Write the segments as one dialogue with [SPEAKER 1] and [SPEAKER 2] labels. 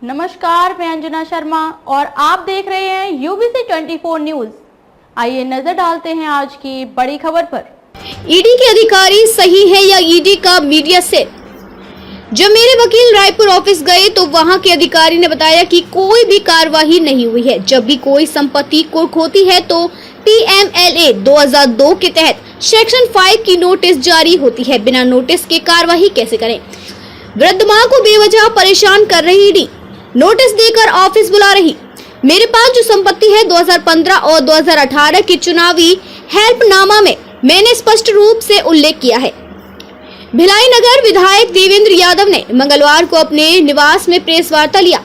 [SPEAKER 1] नमस्कार, मैं अंजना शर्मा और आप देख रहे हैं यूबीसी 24 न्यूज। आइए नजर डालते हैं आज की बड़ी खबर पर।
[SPEAKER 2] ईडी के अधिकारी सही है या ईडी का मीडिया सेल? जब मेरे वकील रायपुर ऑफिस गए तो वहां के अधिकारी ने बताया कि कोई भी कार्यवाही नहीं हुई है। जब भी कोई संपत्ति कुर्क होती है तो PMLA 2002 के तहत सेक्शन 5 की नोटिस जारी होती है। बिना नोटिस के कार्यवाही कैसे करें? वृद्ध मां को बेवजह परेशान कर रही ईडी, नोटिस देकर ऑफिस बुला रही। मेरे पास जो संपत्ति है 2015 और 2018 के चुनावी हेल्पनामा में मैंने स्पष्ट रूप से उल्लेख किया है। भिलाई नगर विधायक देवेंद्र यादव ने मंगलवार को अपने निवास में प्रेस वार्ता लिया।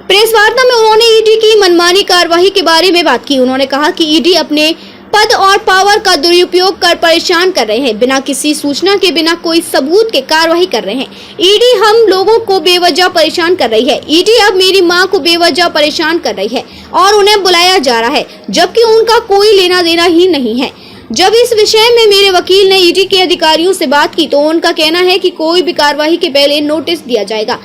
[SPEAKER 2] प्रेस वार्ता में उन्होंने ईडी की मनमानी कार्रवाई के बारे में बात की। उन्होंने कहा कि ईडी अपने पद और पावर का दुरुपयोग कर परेशान कर रहे हैं। बिना किसी सूचना के, बिना कोई सबूत के कार्रवाई कर रहे हैं। ईडी हम लोगों को बेवजह परेशान कर रही है। ईडी अब मेरी मां को बेवजह परेशान कर रही है और उन्हें बुलाया जा रहा है जबकि उनका कोई लेना देना ही नहीं है। जब इस विषय में मेरे वकील ने ईडी के अधिकारियों से बात की तो उनका कहना है कि कोई भी कार्रवाई के पहले नोटिस दिया जाएगा।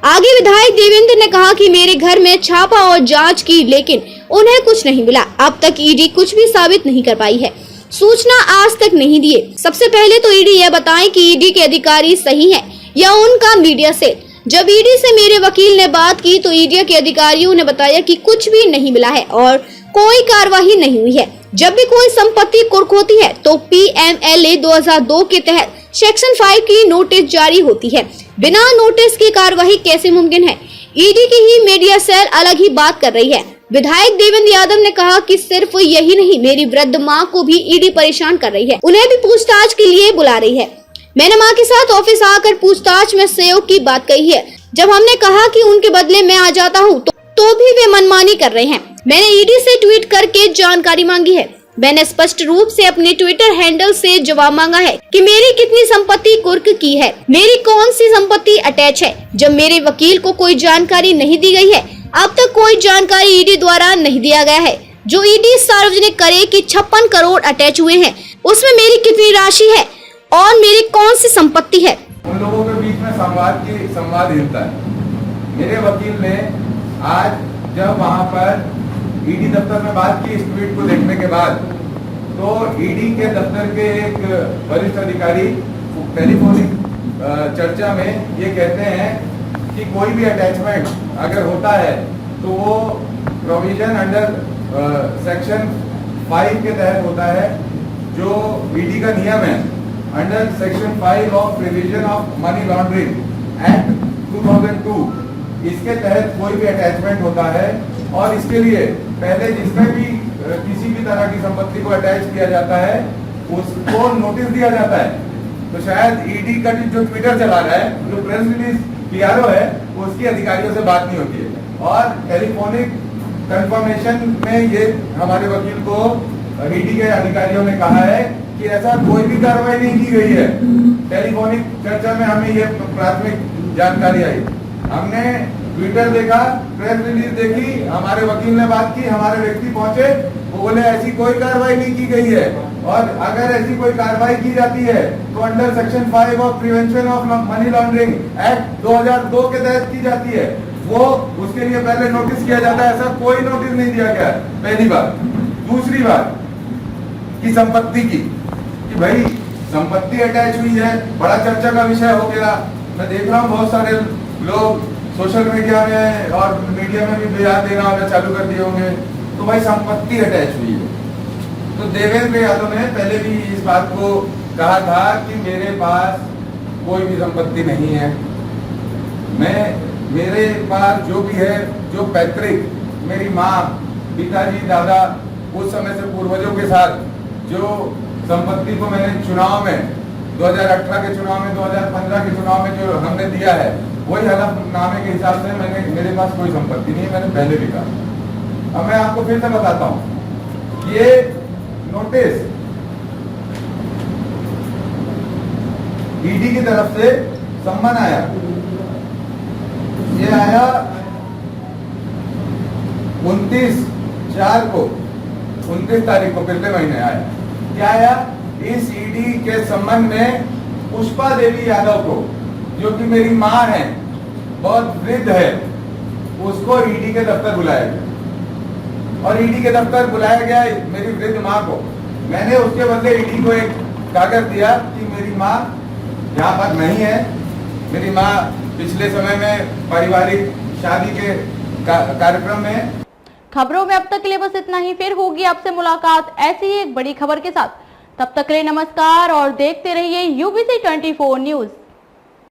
[SPEAKER 2] आगे विधायक देवेंद्र ने कहा कि मेरे घर में छापा और जांच की लेकिन उन्हें कुछ नहीं मिला। अब तक ईडी कुछ भी साबित नहीं कर पाई है, सूचना आज तक नहीं दिए। सबसे पहले तो ईडी यह बताएं कि ईडी के अधिकारी सही हैं या उनका मीडिया सेल। जब ईडी से मेरे वकील ने बात की तो ईडी के अधिकारियों ने बताया कि कुछ भी नहीं मिला है और कोई कार्यवाही नहीं हुई है। जब भी कोई संपत्ति कुर्क होती है तो PMLA 2002 के तहत सेक्शन 5 की नोटिस जारी होती है। बिना नोटिस की कार्यवाही कैसे मुमकिन है? ईडी की ही मीडिया सेल अलग ही बात कर रही है। विधायक देवेंद्र यादव ने कहा कि सिर्फ यही नहीं, मेरी वृद्ध मां को भी ईडी परेशान कर रही है, उन्हें भी पूछताछ के लिए बुला रही है। मैंने मां के साथ ऑफिस आकर पूछताछ में सहयोग की बात कही है। जब हमने कहा कि उनके बदले मैं आ जाता हूं तो भी वे मनमानी कर रहे हैं। मैंने ईडी से ट्वीट करके जानकारी मांगी है। मैंने स्पष्ट रूप से अपने ट्विटर हैंडल से जवाब मांगा है कि मेरी कितनी संपत्ति कुर्क की है, मेरी कौन सी संपत्ति अटैच है। जब मेरे वकील को कोई जानकारी नहीं दी गई है, अब तक कोई जानकारी ईडी द्वारा नहीं दिया गया है। जो ईडी सार्वजनिक करे कि 56 करोड़ अटैच हुए हैं, उसमें मेरी कितनी राशि है और मेरी कौन सी संपत्ति है।
[SPEAKER 3] उन लोगों के बीच में संवादहीनता है। मेरे वकील ने आज जब वहाँ पर ईडी दफ्तर में बात की इस ट्वीट को देखने के बाद, तो ईडी के दफ्तर के एक वरिष्ठ अधिकारी टेलीफोनिक चर्चा में ये कहते हैं कि कोई भी अटैचमेंट अगर होता है तो वो प्रोविजन अंडर सेक्शन 5 के तहत होता है। जो ईडी का नियम है under section 5 of provision of money laundering act 2002, इसके तहत कोई भी अटैचमेंट होता है और इसके लिए पहले जिसमें भी किसी भी तरह की संपत्ति को अटैच किया जाता है उसको नोटिस दिया जाता है। तो शायद ईडी का जो ट्विटर चला रहा है, जो प्रेस रिलीज PRO है, उसकी अधिकारियों से बात नहीं होती है और टेलीफोनिक कंफर्मेशन में ये हमारे वकील को ईडी के अधिकारियों ने कहा है कि ऐसा कोई भी कार्रवाई नहीं की गई है। टेलीफोनिक चर्चा में हमें ये प्राथमिक जानकारी आई। हमने ट्विटर देखा, प्रेस रिलीज देखी, हमारे वकील ने बात की, हमारे व्यक्ति पहुंचे, वो बोले ऐसी कोई कार्रवाई नहीं की गई है और अगर ऐसी कोई कार्रवाई की जाती है तो under section 5 of prevention of money laundering act 2002 के तहत की जाती है। वो उसके लिए पहले नोटिस किया जाता है। ऐसा कोई नोटिस नहीं दिया गया, पहली बात। दूसरी बात की संपत्ति की, कि भाई संपत्ति अटैच हुई है, बड़ा चर्चा का विषय हो गया। मैं देख रहा हूँ बहुत सारे लोग सोशल मीडिया में और मीडिया में भी बयान देना होगा चालू कर दिए होंगे। तो भाई संपत्ति अटैच हुई है। तो देवेंद्र यादव ने पहले भी इस बात को कहा था कि मेरे पास कोई भी संपत्ति नहीं है। मेरे पास जो भी है, जो पैतृक, मेरी माँ, पिताजी, दादा, उस समय से पूर्वजों के साथ जो संपत्ति को मैंने चुनाव में 2018 के चुनाव में, 2015 के चुनाव में जो हमने दिया है, वही हलफनामे के हिसाब से मेरे पास कोई संपत्ति नहीं है। मैंने पहले भी कहा। अब मैं आपको फिर से बताता हूँ। ये नोटिस ईडी की तरफ से सम्मन आया, ये आया 29 तारीख को, पिछले महीने आया। क्या आया? इस ईडी के संबंध में पुष्पा देवी यादव को, जो कि मेरी माँ है, बहुत वृद्ध है, उसको ईडी के दफ्तर बुलाया गया और ईडी के दफ्तर बुलाया गया मेरी वृद्ध माँ को। मैंने उसके बदले ईडी को एक कागज दिया कि मेरी माँ यहाँ पर नहीं है, मेरी माँ पिछले समय में पारिवारिक शादी के कार्यक्रम में।
[SPEAKER 1] खबरों में अब तक के लिए बस इतना ही। फिर होगी आपसे मुलाकात ऐसी ही एक बड़ी खबर के साथ। तब तक के लिए नमस्कार और देखते रहिए UBC 24 न्यूज।